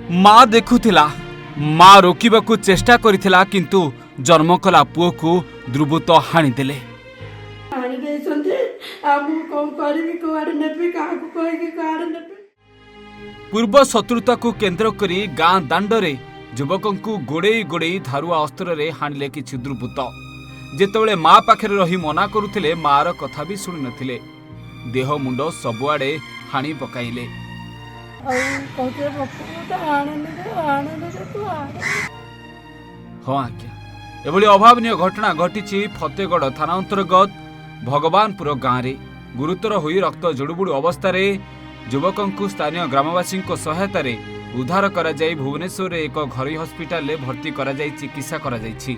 माँ देखुथिला माँ रोकिबाकू चेष्टा करिथिला किंतु जन्म कला पुओ को दुर्बृत्त हाणीदेले। पूर्व शत्रुता को केंद्र करी गाँ दांडरे युवकों को गोड़े गोड़े धारुआ अस्त्र रे हाणिले किछि दुर्बृत्त। जेतेबेले माँ पाखे रही मना करुथिले मार कथा भी शुणी नथिले। देह मुंड सबुआडे हाणी पकाइले। हाँ आज्ञा, एभली अभावनीय घटना घटी फतेगढ़ थाना अंतर्गत भगवानपुर गाँव में। गुरुतर होई रक्त जुड़ुबुड़ू अवस्था युवकों स्थानीय ग्रामवासी सहायता उद्धार करा जाई भुवनेश्वर एक घरोई हस्पिटाल में भर्ती करा जाई चिकित्सा करा जाईछि।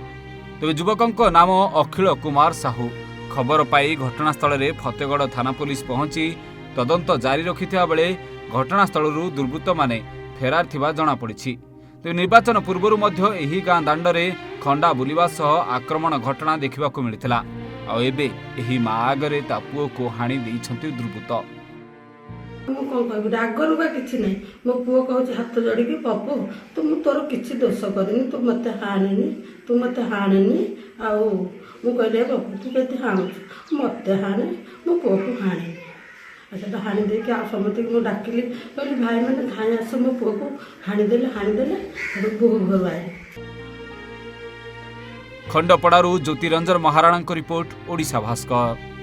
तेज युवकों नाम अखिल कुमार साहू। खबर पाई घटनास्थल में फतेगढ़ थाना पुलिस पहुंची तदंत जारी रखिथिबा बेले घटनास्थल दुर्बृत्त माने फेरार थिबा जणा पड़िछि। तेज निर्वाचन पूर्व एही गाँ दांडरे खंडा बुलिबा सह आक्रमण घटना देखिबाकू मिलिथिला। आ एबे एही माँ आगरे ता पुओ को हाणी देइछन्ति दुर्बृत्त। राग रुगा किसी ना मो पुओ कहूँ हाथ जोड़ी पपु तू मु तोर किसी दोष करनी तू मत हाणनी तू मत हाणनी आउ कहले पपु तू के हाणु मत हाणे मो पुओ को हाणी अच्छा हाणी दे समस्त मुझे डाकिली कहली भाई मैंने धाई आस मो पुओ को हाणीदेले बोह घर आए। खंडपड़ारू ज्योतिरंजन महाराणा रिपोर्ट, ओडिशा भास्कर।